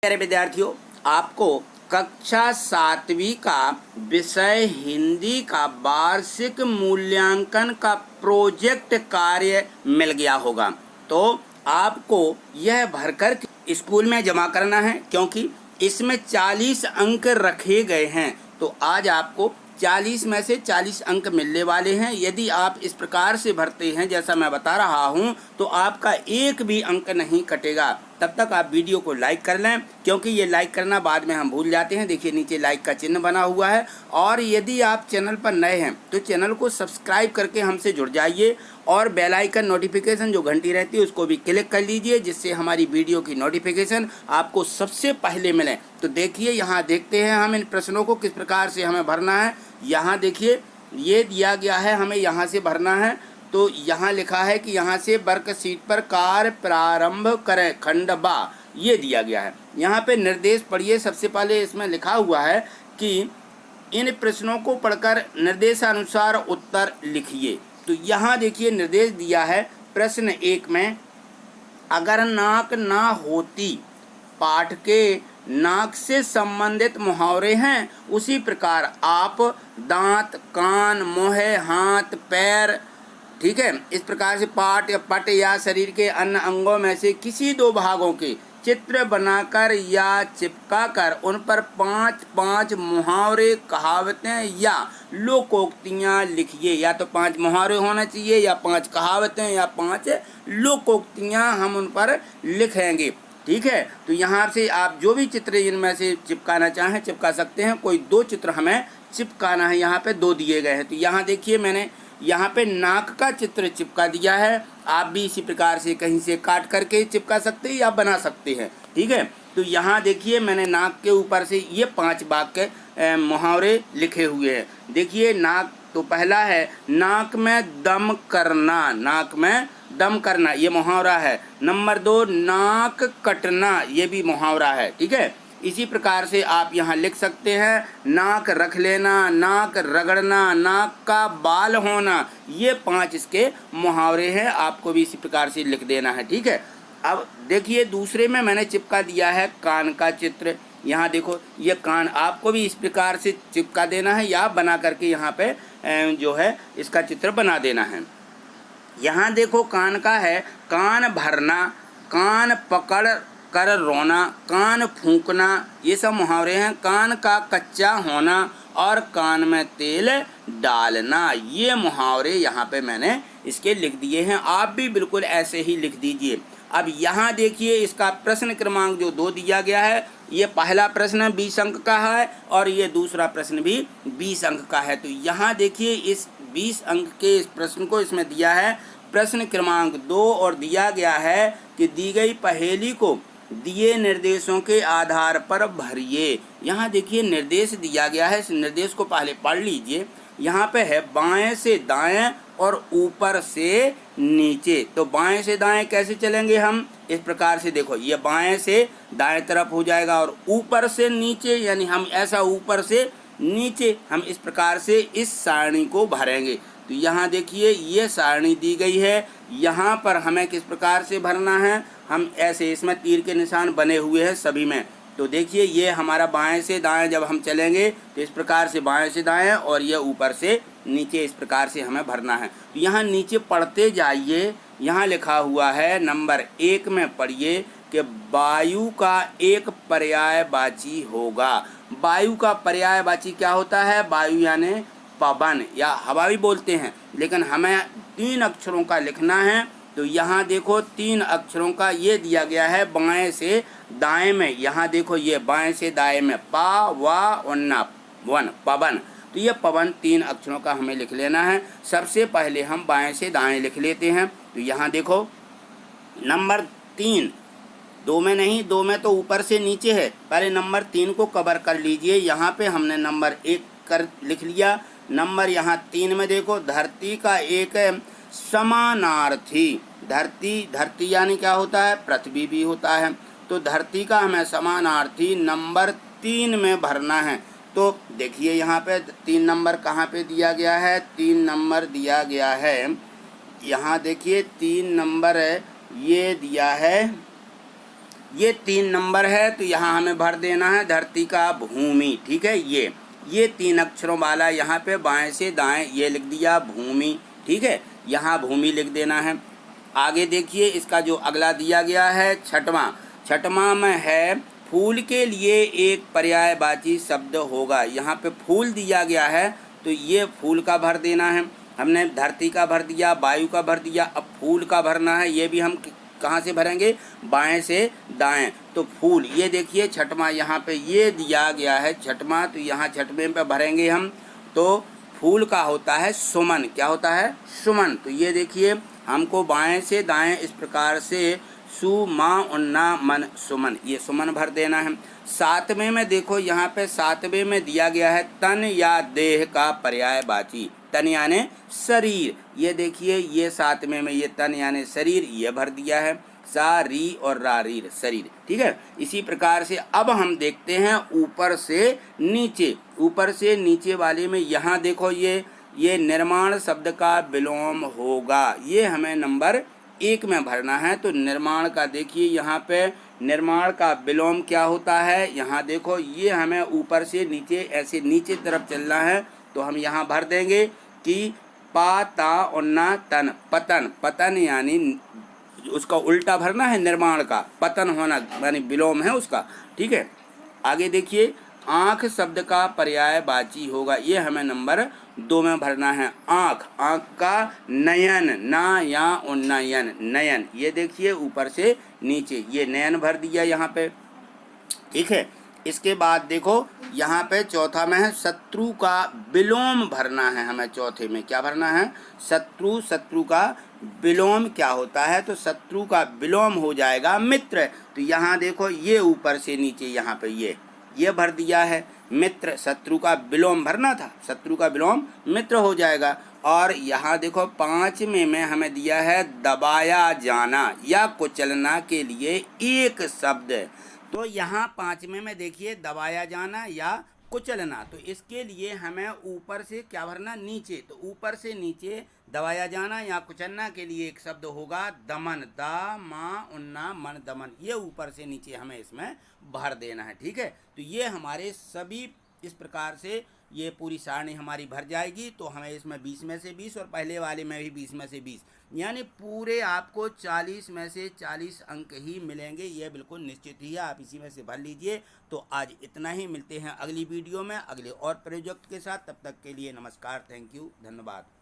प्यारे विद्यार्थियों, आपको कक्षा 7वीं का विषय हिंदी का वार्षिक मूल्यांकन का प्रोजेक्ट कार्य मिल गया होगा। तो आपको यह भरकर स्कूल में जमा करना है, क्योंकि इसमें 40 अंक रखे गए हैं। तो आज आपको 40 में से 40 अंक मिलने वाले हैं। यदि आप इस प्रकार से भरते हैं जैसा मैं बता रहा हूं, तो आपका एक भी अंक नहीं कटेगा। तब तक आप वीडियो को लाइक कर लें, क्योंकि ये लाइक करना बाद में हम भूल जाते हैं। देखिए नीचे लाइक का चिन्ह बना हुआ है। और यदि आप चैनल पर नए हैं तो चैनल को सब्सक्राइब करके हमसे जुड़ जाइए और बेल आइकन नोटिफिकेशन जो घंटी रहती है उसको भी क्लिक कर लीजिए, जिससे हमारी वीडियो की नोटिफिकेशन आपको सबसे पहले मिले। तो देखिए यहाँ देखते हैं हम इन प्रश्नों को किस प्रकार से हमें भरना है। यहाँ देखिए ये दिया गया है, हमें यहाँ से भरना है। तो यहाँ लिखा है कि यहाँ से वर्कशीट पर कार्य प्रारंभ करें, खंड बा, ये दिया गया है। यहाँ पे निर्देश पढ़िए। सबसे पहले इसमें लिखा हुआ है कि इन प्रश्नों को पढ़कर निर्देशानुसार उत्तर लिखिए। तो यहाँ देखिए निर्देश दिया है प्रश्न 1 में, अगर नाक ना होती, पाठ के नाक से संबंधित मुहावरे हैं, उसी प्रकार आप दांत, कान, मुँह, हाथ, पैर, ठीक है, इस प्रकार से पाठ या पट या शरीर के अन्य अंगों में से किसी 2 भागों के चित्र बनाकर या चिपकाकर उन पर 5-5 मुहावरे, कहावतें या लोकोक्तियाँ लिखिए। या तो 5 मुहावरे होना चाहिए, या 5 कहावतें, या 5 लोकोक्तियाँ हम उन पर लिखेंगे। ठीक है, तो यहाँ से आप जो भी चित्र इनमें से चिपकाना चाहें चिपका सकते हैं। कोई 2 चित्र हमें चिपकाना है, यहाँ पे 2 दिए गए हैं। तो यहाँ देखिए मैंने यहाँ पे नाक का चित्र चिपका दिया है। आप भी इसी प्रकार से कहीं से काट करके चिपका सकते हैं या बना सकते हैं। ठीक है, तो यहाँ देखिए मैंने नाक के ऊपर से ये 5 वाक्य मुहावरे लिखे हुए हैं। देखिए नाक, तो पहला है नाक में दम करना, नाक में दम करना, ये मुहावरा है। नंबर 2 नाक कटना, ये भी मुहावरा है। ठीक है, इसी प्रकार से आप यहाँ लिख सकते हैं नाक रख लेना, नाक रगड़ना, नाक का बाल होना, ये 5 इसके मुहावरे हैं। आपको भी इसी प्रकार से लिख देना है। ठीक है, अब देखिए दूसरे में मैंने चिपका दिया है कान का चित्र। यहाँ देखो ये कान, आपको भी इस प्रकार से चिपका देना है या बना करके यहाँ पे जो है इसका चित्र बना देना है। यहाँ देखो कान का है, कान भरना, कान पकड़ कर रोना, कान फूंकना, ये सब मुहावरे हैं। कान का कच्चा होना और कान में तेल डालना, ये मुहावरे यहाँ पे मैंने इसके लिख दिए हैं। आप भी बिल्कुल ऐसे ही लिख दीजिए। अब यहाँ देखिए इसका प्रश्न क्रमांक जो 2 दिया गया है, ये पहला प्रश्न 20 अंक का है और ये दूसरा प्रश्न भी 20 अंक का है। तो यहाँ देखिए इस 20 अंक के इस प्रश्न को इसमें दिया है प्रश्न क्रमांक 2 और दिया गया है कि दी गई पहेली को दिए निर्देशों के आधार पर भरिए। यहाँ देखिए निर्देश दिया गया है, इस निर्देश को पहले पढ़ लीजिए। यहाँ पे है बाएं से दाएं और ऊपर से नीचे। तो बाएं से दाएं कैसे चलेंगे हम, इस प्रकार से देखो ये बाएं से दाएं तरफ हो जाएगा और ऊपर से नीचे, यानी हम ऐसा ऊपर से नीचे हम इस प्रकार से इस सारणी को भरेंगे। तो यहाँ देखिए ये सारणी दी गई है, यहाँ पर हमें किस प्रकार से भरना है, हम ऐसे, इसमें तीर के निशान बने हुए हैं सभी में। तो देखिए ये हमारा बाएं से दाएं जब हम चलेंगे तो इस प्रकार से बाएं से दाएं और ये ऊपर से नीचे, इस प्रकार से हमें भरना है। तो यहाँ नीचे पढ़ते जाइए। यहाँ लिखा हुआ है नंबर 1 में पढ़िए कि वायु का एक पर्यायवाची होगा। वायु का पर्यायवाची क्या होता है, वायु यानी पवन या हवा भी बोलते हैं, लेकिन हमें 3 अक्षरों का लिखना है। तो यहाँ देखो 3 अक्षरों का ये दिया गया है बाएं से दाएं में। यहाँ देखो ये बाएं से दाएं में पा वा वन्ना वन, पवन। तो ये पवन 3 अक्षरों का हमें लिख लेना है। सबसे पहले हम बाएं से दाएं लिख लेते हैं। तो यहाँ देखो नंबर 3, 2 में नहीं, 2 में तो ऊपर से नीचे है, पहले नंबर 3 को कवर कर लीजिए। यहाँ पे हमने नंबर 1 कर लिख लिया। नंबर यहाँ 3 में देखो धरती का एक समानार्थी, धरती यानी क्या होता है, पृथ्वी भी होता है। तो धरती का हमें समानार्थी नंबर 3 में भरना है। तो देखिए यहाँ पे 3 नंबर कहाँ पे दिया गया है, 3 नंबर दिया गया है, यहाँ देखिए 3 नंबर ये दिया है ये 3 नंबर है, तो यहाँ हमें भर देना है धरती का भूमि। ठीक है, ये 3 अक्षरों वाला यहाँ पे बाएं से दाएं ये लिख दिया भूमि। ठीक है, यहाँ भूमि लिख देना है। आगे देखिए इसका जो अगला दिया गया है छठवां में है फूल के लिए एक पर्यायवाची शब्द होगा। यहाँ पे फूल दिया गया है, तो ये फूल का भर देना है। हमने धरती का भर दिया, वायु का भर दिया, अब फूल का भरना है। ये भी हम कहाँ से भरेंगे? बाएं से दाएं। तो फूल, ये देखिए छठवां यहाँ पे ये दिया गया है छठवां, तो यहाँ छठवें पे भरेंगे हम। तो फूल का होता है सुमन। क्या होता है? सुमन। तो ये देखिए हमको बाएं से दाएं इस प्रकार से सु मा उन्ना मन सुमन, ये सुमन भर देना है। 7वें में देखो यहाँ पे 7वें में दिया गया है तन या देह का पर्यायवाची। तन यानी शरीर। ये देखिए ये 7वें में ये तन यानी शरीर ये भर दिया है। सा री और रा रीर शरीर। ठीक है, इसी प्रकार से अब हम देखते हैं ऊपर से नीचे वाले में। यहाँ देखो ये निर्माण शब्द का विलोम होगा, ये हमें नंबर 1 में भरना है। तो निर्माण का देखिए यहाँ पे निर्माण का विलोम क्या होता है? यहाँ देखो ये हमें ऊपर से नीचे ऐसे नीचे तरफ चलना है, तो हम यहाँ भर देंगे कि पा ता उन्ना तन पतन। पतन यानी उसका उल्टा भरना है निर्माण का, पतन होना यानी विलोम है उसका। ठीक है, आगे देखिए आँख शब्द का पर्यायवाची होगा, ये हमें नंबर 2 में भरना है। आँख का नयन, ना या उन्नयन नयन। ये देखिए ऊपर से नीचे ये नयन भर दिया यहाँ पे। ठीक है, इसके बाद देखो यहाँ पे चौथा में है शत्रु का विलोम भरना है हमें। चौथे में क्या भरना है? शत्रु का विलोम क्या होता है? तो शत्रु का विलोम हो जाएगा मित्र। तो यहाँ देखो ये ऊपर से नीचे यहाँ पे ये भर दिया है मित्र। शत्रु का विलोम भरना था, शत्रु का विलोम मित्र हो जाएगा। और यहाँ देखो 5वें में हमें दिया है दबाया जाना या कुचलना के लिए एक शब्द। तो यहाँ 5वें में देखिए दबाया जाना या कुचलना, तो इसके लिए हमें ऊपर से क्या भरना? नीचे। तो ऊपर से नीचे दबाया जाना या कुचलना के लिए एक शब्द होगा दमन। दा मा उन्ना मन दमन, ये ऊपर से नीचे हमें इसमें भर देना है। ठीक है, तो ये हमारे सभी इस प्रकार से ये पूरी सारणी हमारी भर जाएगी। तो हमें इसमें 20 में से 20 और पहले वाले में भी 20 में से 20, यानी पूरे आपको 40 में से 40 अंक ही मिलेंगे, ये बिल्कुल निश्चित ही है। आप इसी में से भर लीजिए। तो आज इतना ही, मिलते हैं अगली वीडियो में अगले और प्रोजेक्ट के साथ। तब तक के लिए नमस्कार, थैंक यू, धन्यवाद।